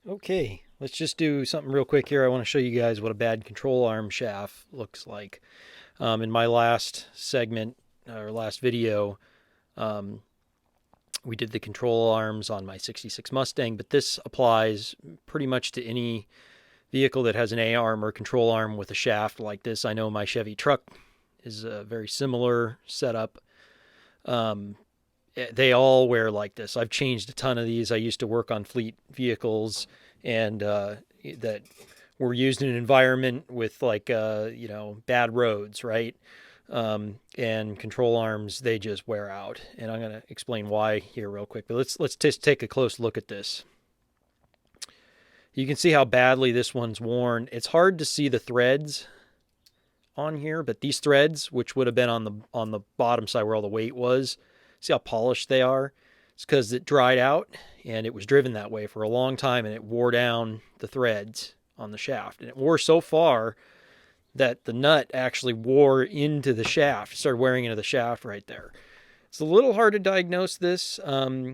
Okay, let's just do something real quick here. I want to show you guys what a bad control arm shaft looks like. In my last segment, or last video, um, we did the control arms on my 66 Mustang, but this applies pretty much to any vehicle that has an A-arm or control arm with a shaft like this. I know my Chevy truck is a very similar setup. Um, they all wear like this. I've changed a ton of these. I used to work on fleet vehicles and that were used in an environment with bad roads, right? And control arms, they just wear out. And I'm going to explain why here real quick. But let's just take a close look at this. You can see how badly this one's worn. It's hard to see the threads on here, but these threads, which would have been on the bottom side where all the weight was, see how polished they are? It's because it dried out and it was driven that way for a long time, and it wore down the threads on the shaft. And it wore so far that the nut actually wore into the shaft, started wearing into the shaft right there. It's a little hard to diagnose this.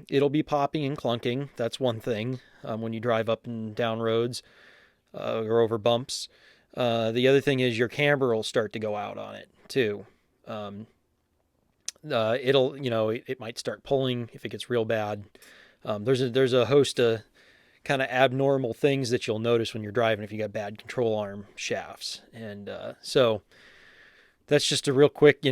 It'll be popping and clunking. That's one thing when you drive up and down roads or over bumps. The other thing is your camber will start to go out on it too. It might start pulling if it gets real bad. There's a host of kind of abnormal things that you'll notice when you're driving if you got bad control arm shafts. And so that's just a real quick,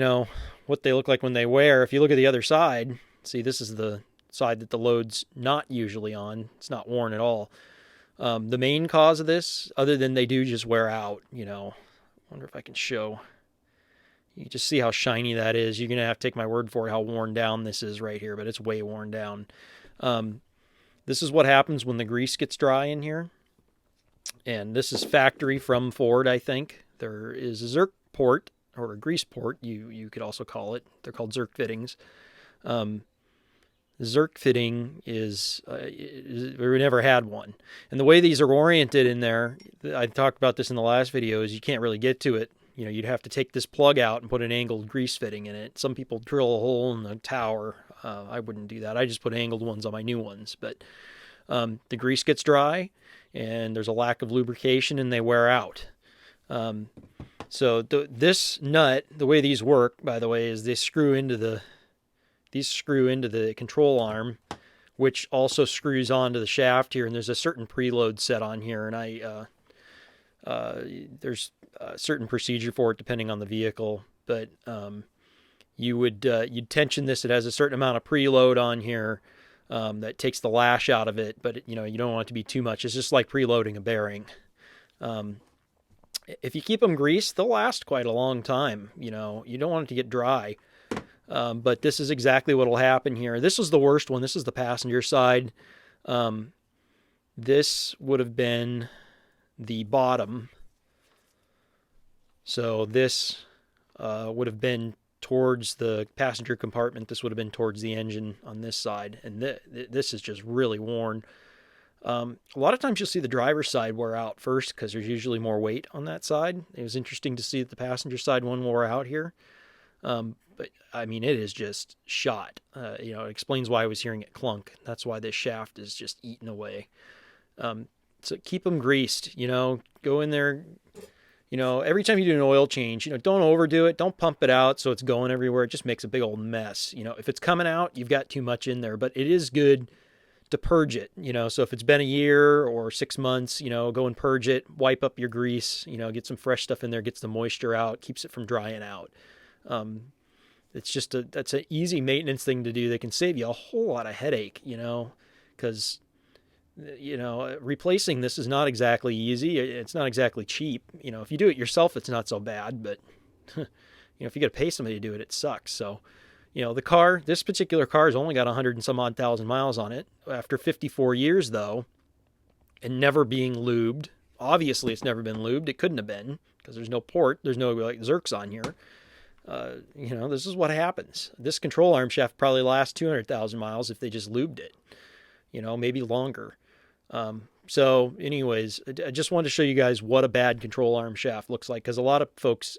what they look like when they wear. If you look at the other side, see, this is the side that the load's not usually on. It's not worn at all. The main cause of this, other than they do just wear out, I wonder if I can show. You can just see how shiny that is. You're going to have to take my word for it how worn down this is right here, but it's way worn down. This is what happens when the grease gets dry in here. And this is factory from Ford, I think. There is a Zerk port, or a grease port, you could also call it. They're called Zerk fittings. Zerk fitting we never had one. And the way these are oriented in there, I talked about this in the last video, is you can't really get to it. You'd have to take this plug out and put an angled grease fitting in it. Some people drill a hole in the tower. I wouldn't do that. I just put angled ones on my new ones. But the grease gets dry, and there's a lack of lubrication, and they wear out. So this nut, the way these work, by the way, is these screw into the control arm, which also screws onto the shaft here. And there's a certain preload set on here, and there's a certain procedure for it depending on the vehicle, but you'd tension this. It has a certain amount of preload on here that takes the lash out of it, but you don't want it to be too much. It's just like preloading a bearing. If you keep them greased, they'll last quite a long time. You don't want it to get dry. But this is exactly what will happen here. This is the worst one. This is the passenger side. This would have been the bottom. So this would have been towards the passenger compartment. This would have been towards the engine on this side. And this is just really worn. A lot of times you'll see the driver's side wear out first because there's usually more weight on that side. It was interesting to see that the passenger side one wore out here. But I mean, it is just shot. It explains why I was hearing it clunk. That's why this shaft is just eaten away. So keep them greased, go in there, every time you do an oil change, don't overdo it. Don't pump it out so it's going everywhere. It just makes a big old mess. If it's coming out, you've got too much in there, but it is good to purge it, so if it's been a year or 6 months, go and purge it, wipe up your grease, get some fresh stuff in there, gets the moisture out, keeps it from drying out. It's just that's an easy maintenance thing to do. They can save you a whole lot of headache, because, replacing this is not exactly easy. It's not exactly cheap. If you do it yourself, it's not so bad, but if you got to pay somebody to do it, it sucks. So, this particular car has only got 100 and some odd thousand miles on it. After 54 years, though, and never being lubed, obviously it's never been lubed. It couldn't have been because there's no port. There's no Zerks on here. This is what happens. This control arm shaft probably lasts 200,000 miles if they just lubed it, maybe longer. So anyways, I just wanted to show you guys what a bad control arm shaft looks like, because a lot of folks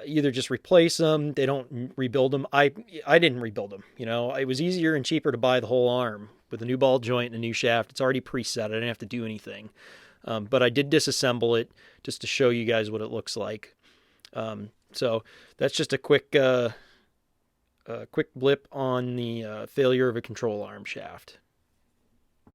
either just replace them, they don't rebuild them. I didn't rebuild them. It was easier and cheaper to buy the whole arm with a new ball joint and a new shaft. It's already preset. I didn't have to do anything. But I did disassemble it just to show you guys what it looks like. So that's just a quick blip on the failure of a control arm shaft.